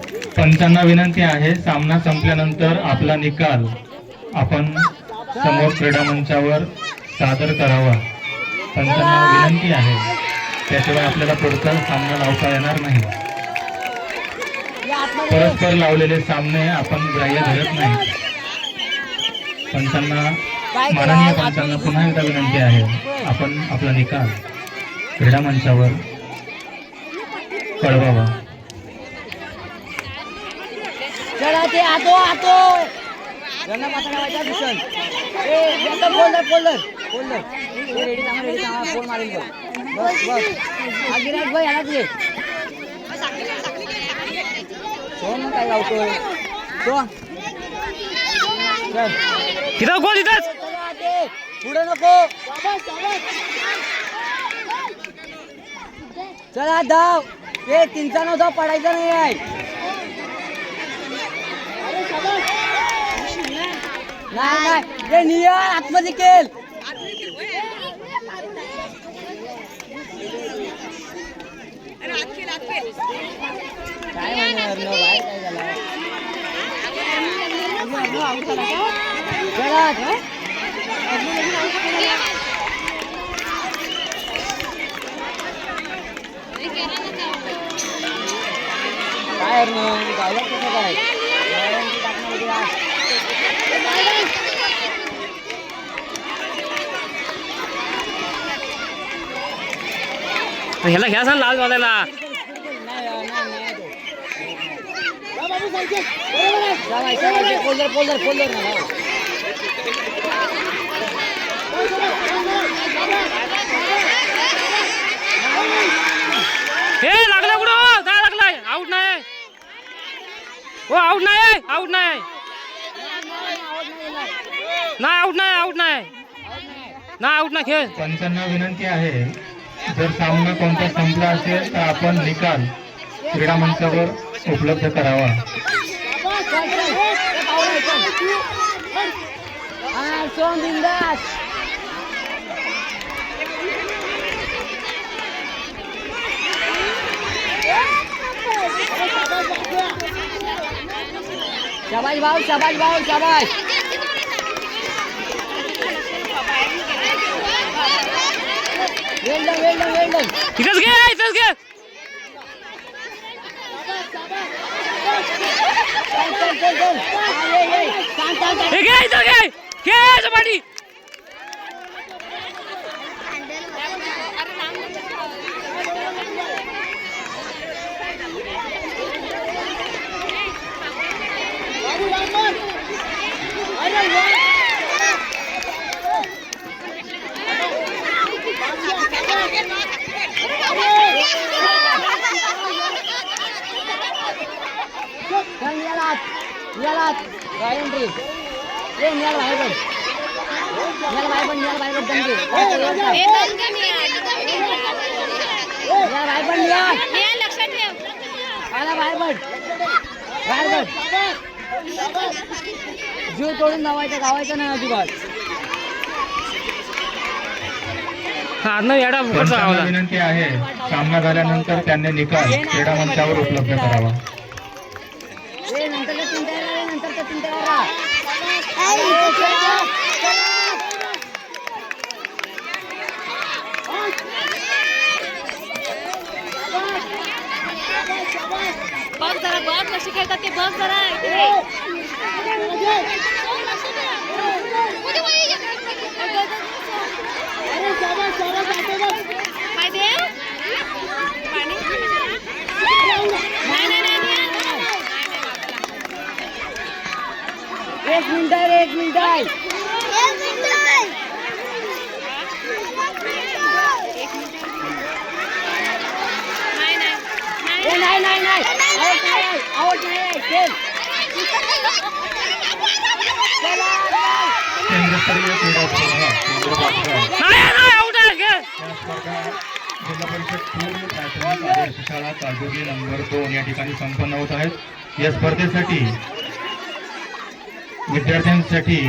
पंचांना विनंती आहे, सामना संपल्यानंतर आपला निकाल आपण समोर क्रीडा मंचावर सादर करावा. पंचांना विनंती आहे, त्याशिवाय आपल्याला पुढचा सामना लावता येणार नाही. परस्पर लावलेले सामने आपण ग्राह्य धरत नाही. पंचांना, माननीय पंचांना पुन्हा एकदा विनंती आहे, आपण आपला निकाल क्रीडा मंचावर कळवावा. चला ते आतो आतो त्यांना माता लावायचा भूषण ए बोलर बोलर बोलर रेडी थांबा फोन मारेल बस बस आगिराज भाई आला तुझे सोन काय लावतोय तो चल किती गोल इथंच पुढे नको चला धाव ते 3-9 धाव पडायचा नाही आहे नाही ते निया आतमध्ये केल काय म्हणणार न बाहेर काय झालं काय गावात कसं काय ह्याला घ्या सांग लाल वाल्याला फोल्डर फोल्डर फोल्डर हे लागला कुठं काय लागलाय आउट नाही हो आउट नाही आउट नाही नाही आउट नाही आउट नाही नाही आउट नाही खेळ. पंचांना विनंती आहे, जर सामना कोणता संपला असेल तर आपण निकाल क्रीडा मंचावर उपलब्ध करावा. शाबाश भाऊ शाबाश भाऊ शाबाश वेल्डन वेल्डन वेल्डन इथंच घे इथंच घे हे घे इथं घे घे सपाटी जीव तोडून गावायचं नाही अजिबात. पंचांना विनंती आहे, सामना झाल्यानंतर त्यांनी निकाल क्रीडा मंचावर उपलब्ध करावा. बघ जरा बघ कशी खेळतात ते बघ जरा एक मिनिट आहे नाही आउट नाही खेळ केंद्रस्तरीय क्रीडा जिल्हा परिषद पूर्ण प्राथमिक आदर्श शाळा काळजोगी नंबर 2 या ठिकाणी संपन्न होत आहेत. या स्पर्धेसाठी विद्यार्थ्यांसाठी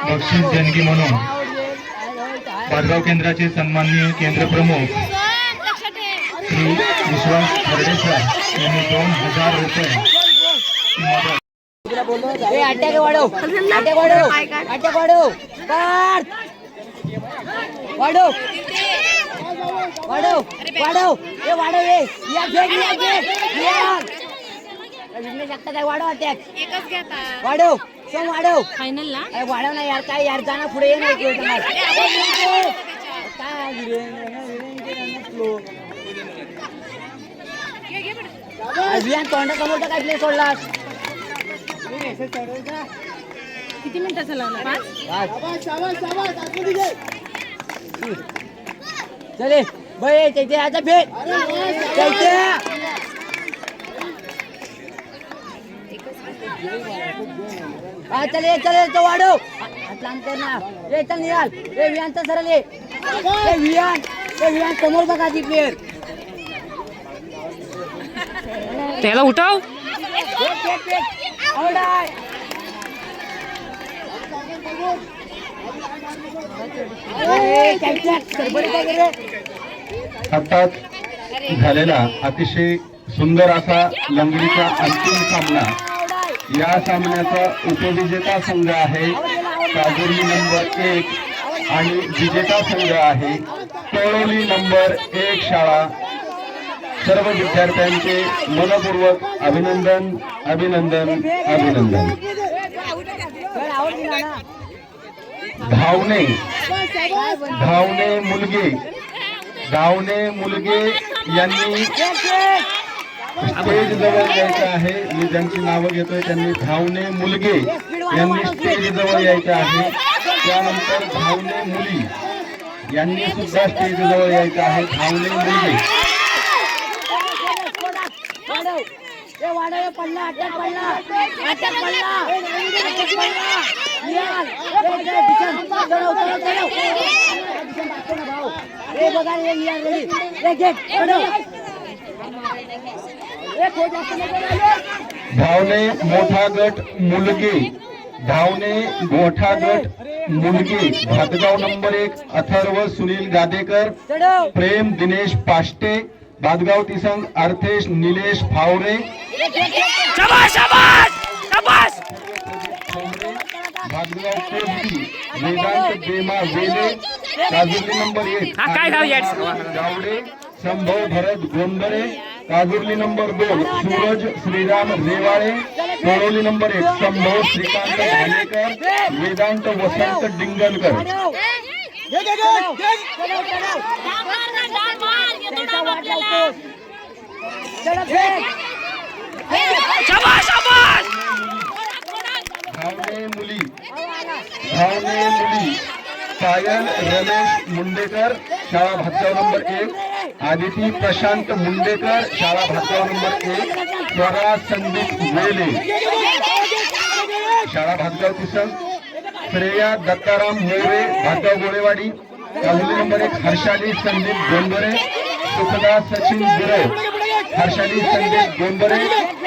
बक्षीस देणगी म्हणून पाटगाव केंद्राचे सन्माननीय केंद्र प्रमुख श्री विश्वास खर्डे सर यांनी 2000 रुपये ती मदत. अटॅक वाढव अटॅक वाढव अटॅक वाढव काढ वाढव वाढव वाढव ए वाढव ए या फेक विघ्नेश आता काय वाढव अटॅक एकच घेता वाढव सोम वाढव फायनल ना अरे वाढव ना यार काय यार जाना पुढे ये ना काय अभियान तोंडा समोरचा काय प्ले सोडलास किती मिनिटाचा लावला 5 चले बे चैते आता फेक चैते चले चले तो वाढव लांब कर ना ए चल निघाल ए विहानचा सरळ ये ए विहान समोर बघा ती प्लेअर त्याला उठव आताच झालेला अतिशय सुंदर असा लंगडीचा अंतिम सामना. या सामन्याचा उपविजेता संघ आहे काजोली नंबर 1 आणि विजेता संघ आहे तळोली नंबर 1 शाळा. सर्व विद्यार्थ्यांचे मनपूर्वक अभिनंदन अभिनंदन अभिनंदन. धावणे धावणे मुलगे यांनी स्टेज जवळ यायचं आहे. मी ज्यांची नावं घेतोय त्यांनी धावणे मुलगे यांनी स्टेज जवळ यायचं आहे. त्यानंतर धावणे मुली यांनी सुद्धा स्टेज जवळ यायचं आहे. धावणे मुलगे पडला धावणे मोठा गट मुलगे धावणे मोठा गट मुलगे भातगाव नंबर 1 अथर्व सुनील गादेकर प्रेम दिनेश पाष्टे भातगाव तिसंग अर्थेश निलेश फावरे शाबाश शाबाश शाबाश भातगाव कोसगी वेदांत बेमा वेले काजुर्ली नंबर 1 हा काय गाव याच गावडे संभव भरत गोंदरे काजुर्ली नंबर 2 सूरज श्रीराम रेवाळे तळोली नंबर 1 संभव श्रीकांत धानेकर वेदांत वसंत डिंगलकर. शाबाश शाबाश धावणे मुली पायल रमेश मुंडेकर शाळा भातगाव नंबर 1 आदिती प्रशांत मुंडेकर शाळा भातगाव नंबर 1 स्वरा संदीप वेले शाळा भातगाव तिसंग श्रेया दत्ताराम मोरे भातगाव गोळेवाडी काजुली नंबर 1 हर्षाली संदीप गोंबरे सुखदा सचिन गुरव हर्षाली संदीप गोंबरे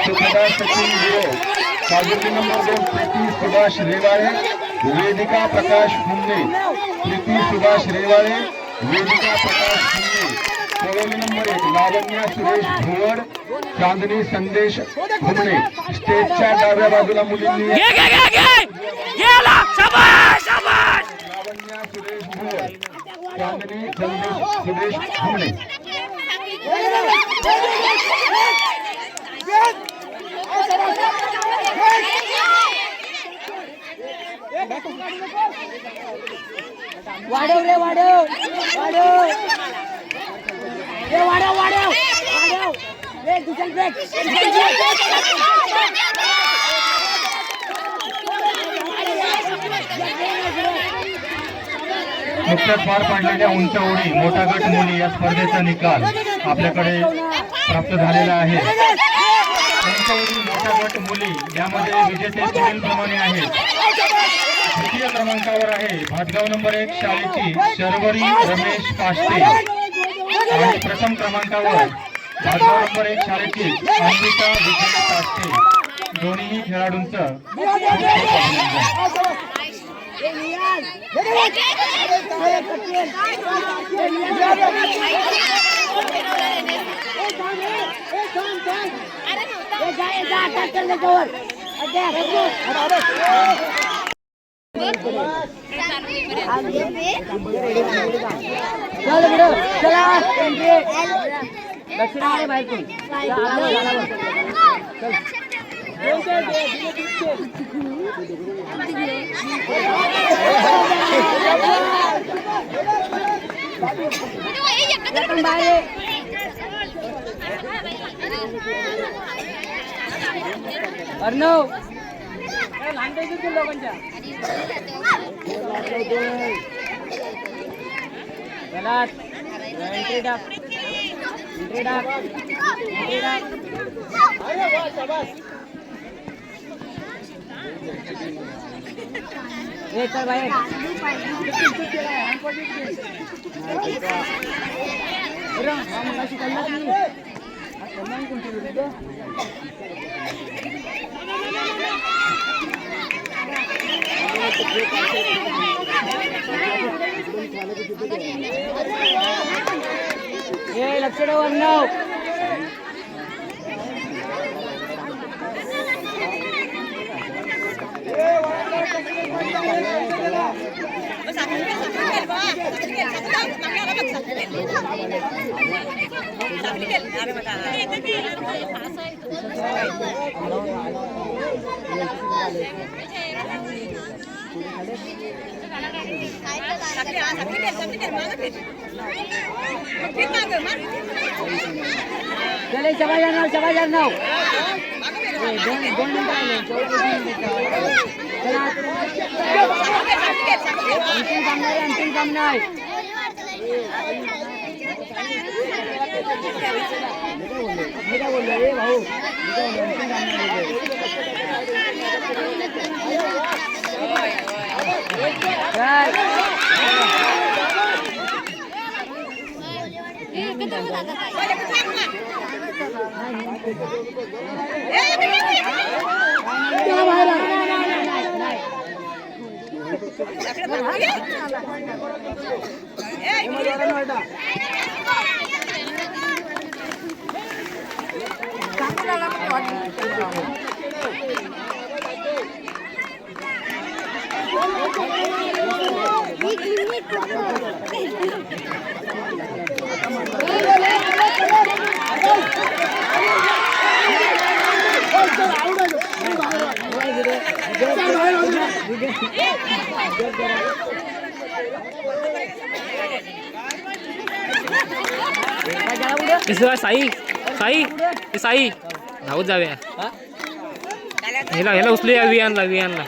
सुखदा सचिन गुरव काजुली नंबर 2 प्रीती सुभाष रेवाळे वेदिका प्रकाश हुमने प्रीती सुभाष रेवाळे वेदिका प्रकाश हुमने तळोली नंबर 1 लावण्या सुरेश भुवड चांदणी संदेश हुमणे स्टेजच्या डाव्या बाजूला मुलींनी गेला शाबाश शाबाश लावण्या सुरेश भुवड चांदणी संदेश सुरेश हुमणे वाढव रे वाढव रे दुसरं ब्रेक नुकत्याच पार पडलेल्या उंच उडी मोठा गट मुली या स्पर्धेचा निकाल आपल्याकडे प्राप्त झालेला आहे. उंच उडी मोठा गट मुली यामध्ये विजेते पुढीलप्रमाणे आहेत. द्वितीय क्रमांकावर आहे भातगाव नंबर 1 शाळेची शर्वरी रमेश पाष्टे आणि प्रथम क्रमांकावर भातगाव नंबर 1 शाळेची अंबिका विजय पाष्टे. दोन्ही खेळाडूंचं अरे चल पुढं चला दक्षिणाकडे बाहेर तू अर्णव चला एंट्री टाक एंट्री टाक एंट्री टाक ए चल बाहेर मगाशी कल्ला की ए लक्ष ठेव अर्णव चले शबाज अर्णव दोन मिनिटं राहिले अंतिम सामना आहे मी काय बोललो रे भाऊ अंतिम साई साई साई धावत जाऊया ह्याला उचलूया वियानला